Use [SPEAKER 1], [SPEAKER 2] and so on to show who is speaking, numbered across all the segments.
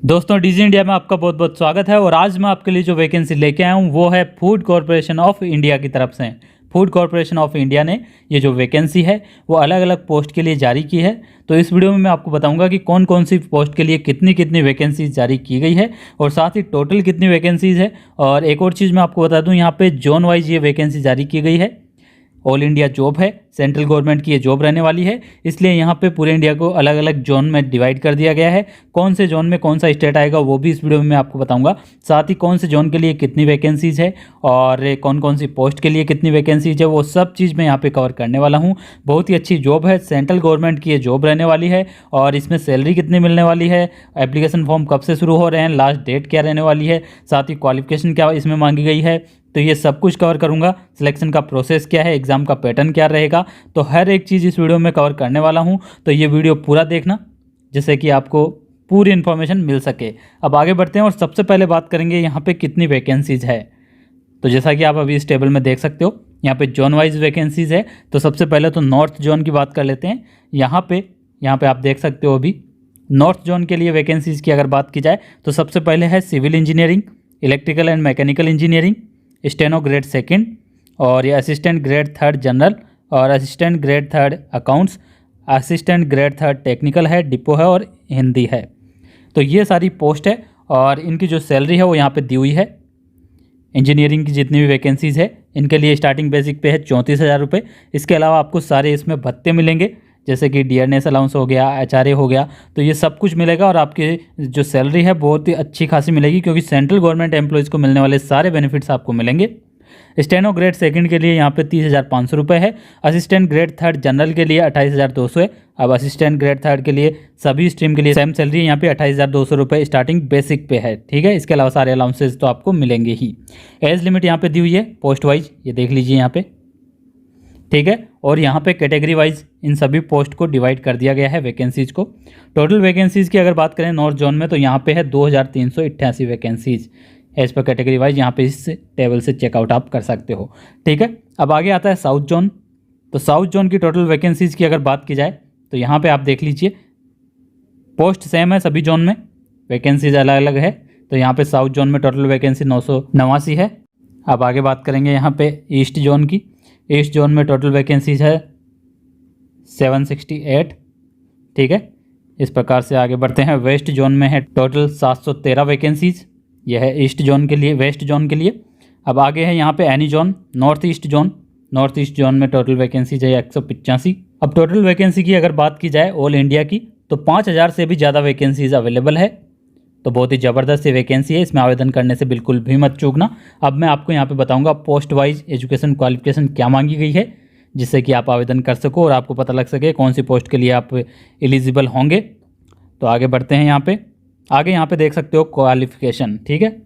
[SPEAKER 1] दोस्तों DG India में आपका बहुत बहुत स्वागत है। और आज मैं आपके लिए जो वैकेंसी लेके आया हूँ वो है फूड कॉरपोरेशन ऑफ इंडिया की तरफ से। फूड कॉरपोरेशन ऑफ इंडिया ने ये जो वैकेंसी है वो अलग अलग पोस्ट के लिए जारी की है। तो इस वीडियो में मैं आपको बताऊंगा कि कौन कौन सी पोस्ट के लिए कितनी कितनी वैकेंसीज जारी की गई है और साथ ही टोटल कितनी वैकेंसीज है। और एक और चीज़ मैं आपको बता दूं, यहाँ पे जोन वाइज ये वैकेंसी जारी की गई है। ऑल इंडिया जॉब है, सेंट्रल गवर्नमेंट की ये जॉब रहने वाली है, इसलिए यहाँ पे पूरे इंडिया को अलग अलग जोन में डिवाइड कर दिया गया है। कौन से जोन में कौन सा स्टेट आएगा वो भी इस वीडियो में मैं आपको बताऊंगा। साथ ही कौन से जोन के लिए कितनी वैकेंसीज है और कौन कौन सी पोस्ट के लिए कितनी वैकेंसीज है वो सब चीज़ मैं यहाँ पे कवर करने वाला हूँ। बहुत ही अच्छी जॉब है, सेंट्रल गवर्नमेंट की ये जॉब रहने वाली है। और इसमें सैलरी कितनी मिलने वाली है, एप्लीकेशन फॉर्म कब से शुरू हो रहे हैं, लास्ट डेट क्या रहने वाली है, साथ ही क्वालिफिकेशन क्या इसमें मांगी गई है, तो ये सब कुछ कवर करूंगा। सिलेक्शन का प्रोसेस क्या है, एग्जाम का पैटर्न क्या रहेगा, तो हर एक चीज़ इस वीडियो में कवर करने वाला हूं। तो ये वीडियो पूरा देखना जिससे कि आपको पूरी इन्फॉर्मेशन मिल सके। अब आगे बढ़ते हैं और सबसे पहले बात करेंगे यहाँ पे कितनी वैकेंसीज है। तो जैसा कि आप अभी इस टेबल में देख सकते हो, यहाँ पे जोन वाइज वैकेंसीज है। तो सबसे पहले तो नॉर्थ जोन की बात कर लेते हैं। यहाँ पे आप देख सकते हो अभी नॉर्थ जोन के लिए वैकेंसीज की अगर बात की जाए तो सबसे पहले है civil engineering, electrical and mechanical engineering, steno grade second, और ये असिस्टेंट ग्रेड थर्ड जनरल, और assistant grade third accounts, assistant grade third technical है, डिपो है और हिंदी है। तो ये सारी पोस्ट है और इनकी जो सैलरी है वो यहाँ पे दी हुई है। इंजीनियरिंग की जितनी भी वैकेंसीज़ है इनके लिए स्टार्टिंग बेसिक पे है 34,000 रुपये। इसके अलावा आपको सारे इसमें भत्ते मिलेंगे, जैसे कि डियरनेस अलाउंस हो गया, एचआरए हो गया, तो ये सब कुछ मिलेगा। और आपकी जो सैलरी है बहुत ही अच्छी खासी मिलेगी, क्योंकि सेंट्रल गवर्नमेंट एम्प्लॉयज़ को मिलने वाले सारे बेनिफिट्स आपको मिलेंगे। स्टेनो ग्रेड सेकंड के लिए यहाँ पे 30,500 रुपये है। असिस्टेंट ग्रेड थर्ड जनरल के लिए 28,200 है। अब असिस्टेंट ग्रेड थर्ड के लिए सभी स्ट्रीम के लिए सेम सैलरी यहाँ पे 28,200 रुपये स्टार्टिंग बेसिक पे है, ठीक है। इसके अलावा सारे अलाउंसेज तो आपको मिलेंगे ही। एज लिमिट यहाँ पे दी हुई है पोस्ट वाइज, ये देख लीजिए यहाँ पे, ठीक है। और यहाँ पे कैटेगरी वाइज इन सभी पोस्ट को डिवाइड कर दिया गया है वैकेंसीज को। टोटल वैकेंसीज की अगर बात करें नॉर्थ जोन में तो यहाँ पे है 2,388 vacancies as per category wise. यहाँ पे इस टेबल से चेकआउट आप कर सकते हो, ठीक है। अब आगे आता है साउथ जोन। तो साउथ जोन की टोटल वैकेंसीज की अगर बात की जाए तो यहाँ पे आप देख लीजिए पोस्ट सेम है सभी जोन में, वैकेंसीज अलग अलग है। तो यहाँ पे साउथ जोन में टोटल वैकेंसी 989 है। अब आगे बात करेंगे यहाँ पे ईस्ट जोन की। ईस्ट जोन में टोटल वैकेंसीज है 768, ठीक है। इस प्रकार से आगे बढ़ते हैं। वेस्ट जोन में है टोटल 713 वैकेंसीज, यह है ईस्ट जोन के लिए, वेस्ट जोन के लिए। अब आगे है यहाँ पे any zone, north east zone. North east zone में टोटल वैकेंसीज है 185। अब टोटल वैकेंसी की अगर बात की जाए ऑल इंडिया की तो 5,000 से भी ज़्यादा वैकेंसीज अवेलेबल है। तो बहुत ही ज़बरदस्त ये वैकेंसी है, इसमें आवेदन करने से बिल्कुल भी मत चूकना। अब मैं आपको यहाँ पे बताऊँगा पोस्ट वाइज एजुकेशन क्वालिफिकेशन क्या मांगी गई है, जिससे कि आप आवेदन कर सको और आपको पता लग सके कौन सी पोस्ट के लिए आप एलिजिबल होंगे। तो आगे बढ़ते हैं। यहाँ पे देख सकते हो क्वालिफिकेशन, ठीक है।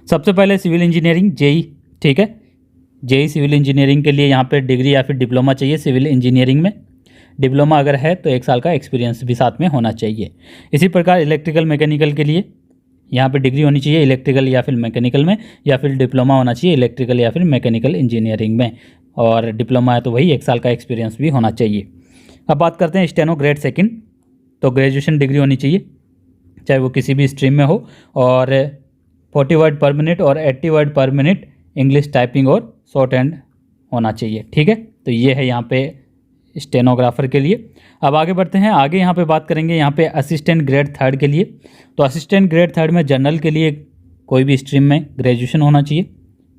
[SPEAKER 1] सबसे पहले सिविल इंजीनियरिंग जेई, ठीक है। जेई सिविल इंजीनियरिंग के लिए यहाँ पे डिग्री या फिर डिप्लोमा चाहिए सिविल इंजीनियरिंग में। डिप्लोमा अगर है तो 1 साल का एक्सपीरियंस भी साथ में होना चाहिए। इसी प्रकार इलेक्ट्रिकल मैकेनिकल के लिए यहाँ पे डिग्री होनी चाहिए इलेक्ट्रिकल या फिर मैकेनिकल में, या फिर डिप्लोमा होना चाहिए इलेक्ट्रिकल या फिर मैकेनिकल इंजीनियरिंग में, और डिप्लोमा है तो वही 1 साल का एक्सपीरियंस भी होना चाहिए। अब बात करते हैं स्टेनो ग्रेड सेकंड। तो ग्रेजुएशन डिग्री होनी चाहिए, चाहे वो किसी भी स्ट्रीम में हो, और 40 वर्ड पर मिनट और 80 वर्ड पर मिनट इंग्लिश टाइपिंग और शॉर्ट हैंड होना चाहिए, ठीक है। तो ये है यहाँ पे स्टेनोग्राफर के लिए। अब आगे बढ़ते हैं। आगे यहाँ पे बात करेंगे यहाँ पे असिस्टेंट ग्रेड थर्ड के लिए। तो असिस्टेंट ग्रेड थर्ड में जनरल के लिए कोई भी स्ट्रीम में ग्रेजुएशन होना चाहिए,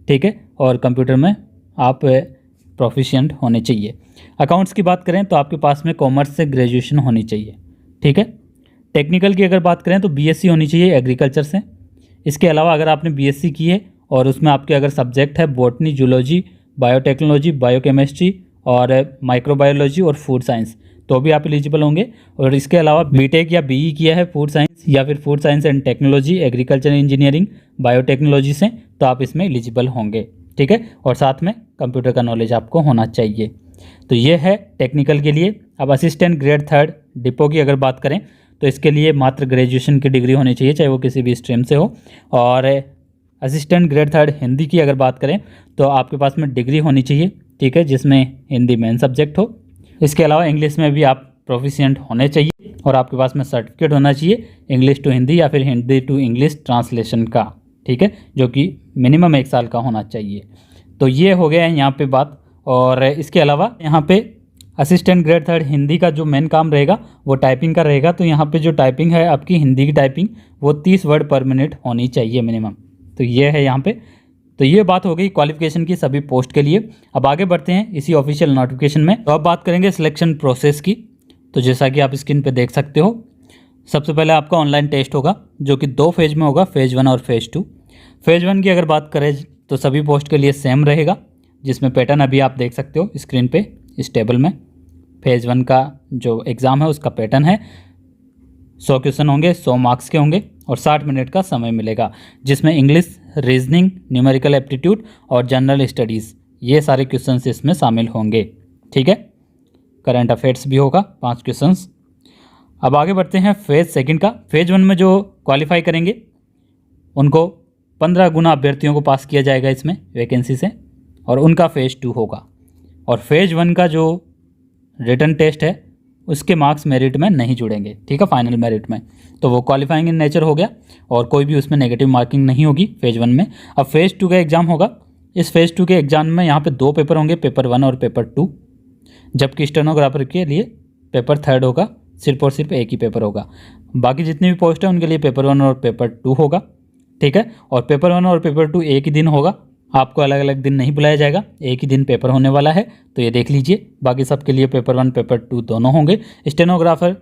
[SPEAKER 1] ठीक है, और कंप्यूटर में आप प्रोफिशिएंट होने चाहिए। अकाउंट्स की बात करें तो आपके पास में कॉमर्स से ग्रेजुएशन होनी चाहिए, ठीक है। टेक्निकल की अगर बात करें तो बीएससी होनी चाहिए एग्रीकल्चर से। इसके अलावा अगर आपने बीएससी की है और उसमें आपके अगर सब्जेक्ट है बॉटनी, जूलॉजी, बायोटेक्नोलॉजी, बायोकेमिस्ट्री और माइक्रोबायोलॉजी और फूड साइंस, तो भी आप एलिजिबल होंगे। और इसके अलावा बीटेक या बीई किया है फूड साइंस या फिर food science and technology, agriculture engineering, biotechnology से, तो आप इसमें एलिजिबल होंगे, ठीक है। और साथ में कंप्यूटर का नॉलेज आपको होना चाहिए। तो ये है टेक्निकल के लिए। अब असिस्टेंट ग्रेड थर्ड डिपो की अगर बात करें तो इसके लिए मात्र ग्रेजुएशन की डिग्री होनी चाहिए, चाहे वो किसी भी स्ट्रीम से हो। और असिस्टेंट ग्रेड थर्ड हिंदी की अगर बात करें तो आपके पास में डिग्री होनी चाहिए, ठीक है, जिसमें हिंदी मेन सब्जेक्ट हो। इसके अलावा इंग्लिश में भी आप प्रोफिशिएंट होने चाहिए। और आपके पास में सर्टिफिकेट होना चाहिए इंग्लिश टू हिंदी या फिर हिंदी टू इंग्लिश ट्रांसलेशन का, ठीक है, जो कि मिनिमम 1 साल का होना चाहिए। तो ये हो गया है यहाँ पे बात। और इसके अलावा यहाँ पे असिस्टेंट ग्रेड 3 हिंदी का जो मेन काम रहेगा वो टाइपिंग का रहेगा। तो यहाँ पे जो टाइपिंग है आपकी हिंदी की टाइपिंग वो 30 वर्ड पर मिनट होनी चाहिए मिनिमम। तो ये है यहाँ पे। तो ये बात हो गई क्वालिफिकेशन की सभी पोस्ट के लिए। अब आगे बढ़ते हैं इसी ऑफिशियल नोटिफिकेशन में। तो अब बात करेंगे सिलेक्शन प्रोसेस की। तो जैसा कि आप स्क्रीन पे देख सकते हो, सबसे पहले आपका ऑनलाइन टेस्ट होगा जो कि 2 फेज में होगा, फेज़ 1 और फेज़ 2। फेज़ 1 की अगर बात करें तो सभी पोस्ट के लिए सेम रहेगा, जिसमें पैटर्न अभी आप देख सकते हो स्क्रीन पे इस टेबल में। फेज़ 1 का जो एग्ज़ाम है उसका पैटर्न है 100 क्वेश्चन होंगे, 100 मार्क्स के होंगे और 60 मिनट का समय मिलेगा, जिसमें इंग्लिश, रीजनिंग, न्यूमेरिकल एप्टीट्यूड और जनरल स्टडीज़ ये सारे क्वेश्चंस इसमें शामिल होंगे, ठीक है। करंट अफेयर्स भी होगा 5 क्वेश्चंस। अब आगे बढ़ते हैं फेज़ 2 का। फेज़ 1 में जो क्वालिफाई करेंगे उनको 15 गुना अभ्यर्थियों को पास किया जाएगा इसमें वैकेंसी से, और उनका फेज़ 2 होगा। और फेज़ 1 का जो रिटन टेस्ट है उसके मार्क्स मेरिट में नहीं जुड़ेंगे, ठीक है, फाइनल मेरिट में। तो वो क्वालिफाइंग इन नेचर हो गया और कोई भी उसमें नेगेटिव मार्किंग नहीं होगी फेज़ 1 में। अब फेज़ 2 का एग्ज़ाम होगा। इस फेज़ 2 के एग्ज़ाम में यहाँ पे 2 पेपर होंगे, पेपर 1 और पेपर 2, जबकि स्टेनोग्राफर के लिए पेपर 3 होगा, सिर्फ और सिर्फ एक ही पेपर होगा। बाकी जितनी भी पोस्ट है उनके लिए पेपर 1 और पेपर 2 होगा, ठीक है। और पेपर 1 और पेपर 2 एक ही दिन होगा, आपको अलग अलग दिन नहीं बुलाया जाएगा, एक ही दिन पेपर होने वाला है, तो ये देख लीजिए। बाकी सबके लिए पेपर 1 पेपर 2 दोनों होंगे। स्टेनोग्राफर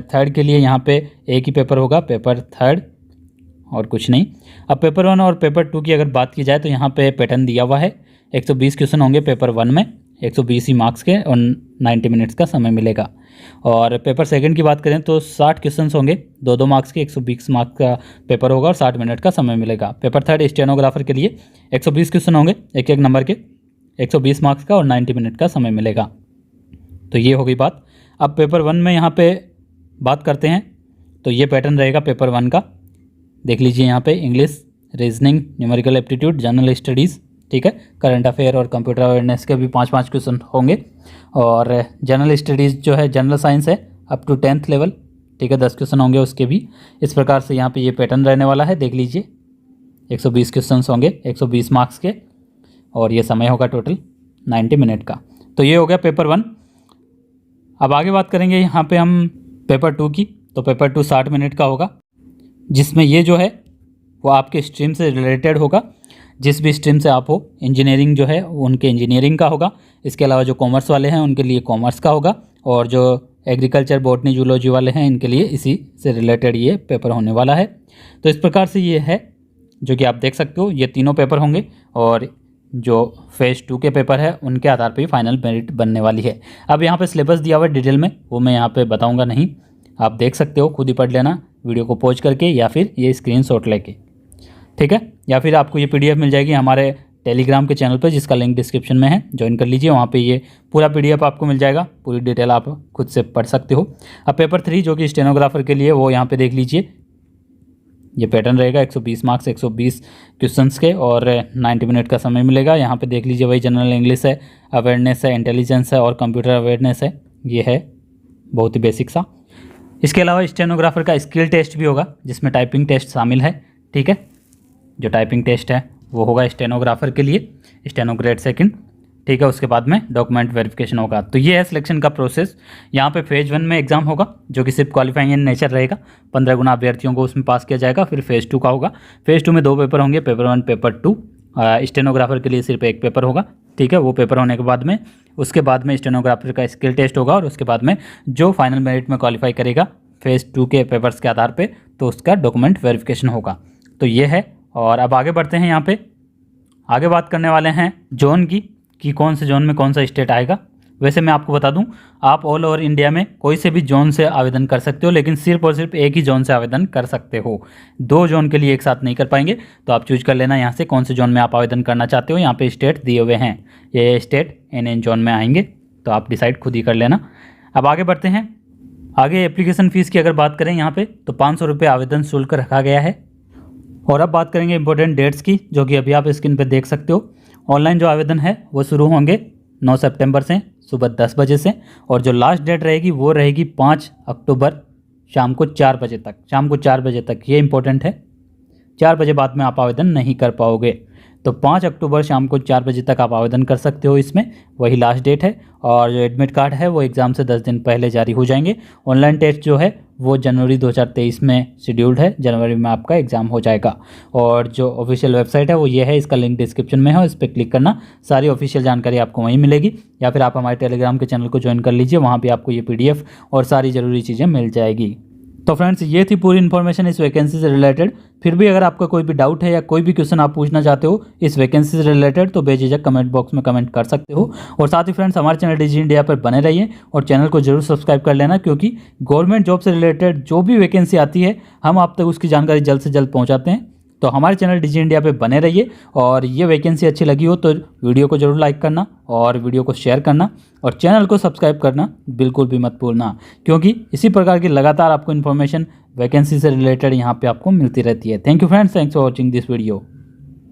[SPEAKER 1] 3rd के लिए यहाँ पे एक ही पेपर होगा, पेपर 3rd, और कुछ नहीं। अब पेपर 1 और पेपर 2 की अगर बात की जाए तो यहाँ पे पैटर्न दिया हुआ है। 120 क्वेश्चन होंगे पेपर 1 में, 120 ही मार्क्स के और 90 मिनट्स का समय मिलेगा। और पेपर 2 की बात करें तो 60 क्वेश्चन होंगे, 2-2 मार्क्स के, 120 मार्क्स का पेपर होगा और 60 मिनट का समय मिलेगा। पेपर 3 स्टेनोग्राफर के लिए 120 क्वेश्चन होंगे, एक एक नंबर के, 120 मार्क्स का और 90 मिनट का समय मिलेगा। तो ये हो गई बात। अब पेपर 1 में यहाँ पे बात करते हैं तो ये पैटर्न रहेगा पेपर 1 का। देख लीजिए यहाँ पे English, reasoning, numerical aptitude, general studies, ठीक है। करंट अफेयर और कंप्यूटर अवेयरनेस के भी 5-5 क्वेश्चन होंगे। और जनरल स्टडीज़ जो है जनरल साइंस है अप टू 10th लेवल, ठीक है, 10 क्वेश्चन होंगे उसके भी। इस प्रकार से यहाँ पे ये पैटर्न रहने वाला है। देख लीजिए 120 क्वेश्चन होंगे, 120 मार्क्स के, और ये समय होगा टोटल 90 मिनट का। तो ये हो गया पेपर 1। अब आगे बात करेंगे यहाँ पे हम पेपर 2 की। तो पेपर 2 60 मिनट का होगा, जिसमें ये जो है वो आपके स्ट्रीम से रिलेटेड होगा। जिस भी स्ट्रीम से आप हो, इंजीनियरिंग जो है वो उनके इंजीनियरिंग का होगा। इसके अलावा जो कॉमर्स वाले हैं उनके लिए कॉमर्स का होगा, और जो एग्रीकल्चर, बॉटनी, जूलॉजी वाले हैं इनके लिए इसी से रिलेटेड ये पेपर होने वाला है। तो इस प्रकार से ये है जो कि आप देख सकते हो, ये तीनों पेपर होंगे और जो फेज़ 2 के पेपर है उनके आधार पर ही फाइनल मेरिट बनने वाली है। अब यहाँ पर सिलेबस दिया हुआ है डिटेल में, वो मैं यहाँ पर बताऊँगा नहीं, आप देख सकते हो, खुद ही पढ़ लेना वीडियो को पॉज करके या फिर ये स्क्रीनशॉट लेके, ठीक है। या फिर आपको ये PDF मिल जाएगी हमारे टेलीग्राम के चैनल पर, जिसका लिंक डिस्क्रिप्शन में है, ज्वाइन कर लीजिए। वहाँ पे ये पूरा PDF आपको मिल जाएगा, पूरी डिटेल आप खुद से पढ़ सकते हो। अब पेपर 3 जो कि स्टेनोग्राफर के लिए, वो यहाँ पे देख लीजिए, ये पैटर्न रहेगा 120 मार्क्स, 120 क्वेश्चंस के, और 90 मिनट का समय मिलेगा। यहाँ पे देख लीजिए वही जनरल इंग्लिश है, अवेयरनेस है, इंटेलिजेंस है और कंप्यूटर अवेयरनेस है, ये है बहुत ही बेसिक सा। इसके अलावा स्टेनोग्राफर का स्किल टेस्ट भी होगा, जिसमें टाइपिंग टेस्ट शामिल है, ठीक है। जो टाइपिंग टेस्ट है वो होगा स्टेनोग्राफर के लिए, स्टेनो ग्रेड 2, ठीक है। उसके बाद में डॉक्यूमेंट वेरिफिकेशन होगा। तो ये है सिलेक्शन का प्रोसेस। यहाँ पे फेज़ 1 में एग्जाम होगा जो कि सिर्फ क्वालिफाइंग इन नेचर रहेगा, 15 गुना अभ्यर्थियों को उसमें पास किया जाएगा। फिर फेज़ 2 का होगा। फेज़ 2 में 2 पेपर होंगे, पेपर 1 पेपर 2। स्टेनोग्राफर के लिए सिर्फ एक पेपर होगा, ठीक है। वो पेपर होने के बाद में उसके बाद में स्टेनोग्राफर का स्किल टेस्ट होगा, और उसके बाद में जो फाइनल मेरिट में क्वालिफाई करेगा फेज़ 2 के पेपर्स के आधार पर, तो उसका डॉक्यूमेंट वेरिफिकेशन होगा। तो ये है। और अब आगे बढ़ते हैं, यहाँ पे आगे बात करने वाले हैं जोन की, कि कौन से जोन में कौन सा स्टेट आएगा। वैसे मैं आपको बता दूं, आप ऑल ओवर इंडिया में कोई से भी जोन से आवेदन कर सकते हो, लेकिन सिर्फ और सिर्फ एक ही जोन से आवेदन कर सकते हो। 2 जोन के लिए एक साथ नहीं कर पाएंगे। तो आप चूज कर लेना यहाँ से कौन से जोन में आप आवेदन करना चाहते हो। यहाँ पे स्टेट दिए हुए हैं, ये स्टेट इन जोन में आएंगे, तो आप डिसाइड खुद ही कर लेना। अब आगे बढ़ते हैं। आगे एप्लीकेशन फ़ीस की अगर बात करें यहाँ पे, तो 500 रुपये आवेदन शुल्क रखा गया है। और अब बात करेंगे इंपॉर्टेंट डेट्स की, जो कि अभी आप स्क्रीन पर देख सकते हो। ऑनलाइन जो आवेदन है वो शुरू होंगे 9 सितंबर से सुबह 10 बजे से, और जो लास्ट डेट रहेगी वो रहेगी 5 अक्टूबर शाम को 4 बजे तक, शाम को 4 बजे तक, ये इंपॉर्टेंट है। 4 बजे बाद में आप आवेदन नहीं कर पाओगे। तो 5 अक्टूबर शाम को 4 बजे तक आप आवेदन कर सकते हो, इसमें वही लास्ट डेट है। और जो एडमिट कार्ड है वो एग्ज़ाम से 10 दिन पहले जारी हो जाएंगे। ऑनलाइन टेस्ट जो है वो जनवरी 2023 में शेड्यूल्ड है, जनवरी में आपका एग्ज़ाम हो जाएगा। और जो ऑफिशियल वेबसाइट है वो ये है, इसका लिंक डिस्क्रिप्शन में है, इस पर क्लिक करना, सारी ऑफिशियल जानकारी आपको वहीं मिलेगी। या फिर आप हमारे टेलीग्राम के चैनल को ज्वाइन कर लीजिए, वहाँ भी आपको ये PDF और सारी ज़रूरी चीज़ें मिल जाएगी। तो फ्रेंड्स, ये थी पूरी इन्फॉर्मेशन इस वैकेंसी से रिलेटेड। फिर भी अगर आपका कोई भी डाउट है या कोई भी क्वेश्चन आप पूछना चाहते हो इस वैकेंसी से रिलेटेड तो बेझिझक कमेंट बॉक्स में कमेंट कर सकते हो। और साथ ही फ्रेंड्स, हमारे चैनल डिजी इंडिया पर बने रहिए और चैनल को जरूर सब्सक्राइब कर लेना, क्योंकि गवर्नमेंट जॉब से रिलेटेड जो भी वैकेंसी आती है हम आप तक उसकी जानकारी जल्द से जल्द पहुँचाते हैं। तो हमारे चैनल डिजी इंडिया पे बने रहिए। और ये वैकेंसी अच्छी लगी हो तो वीडियो को जरूर लाइक करना और वीडियो को शेयर करना और चैनल को सब्सक्राइब करना बिल्कुल भी मत भूलना, क्योंकि इसी प्रकार की लगातार आपको इन्फॉर्मेशन वैकेंसी से रिलेटेड यहाँ पे आपको मिलती रहती है। Thank you friends, thanks for watching this video.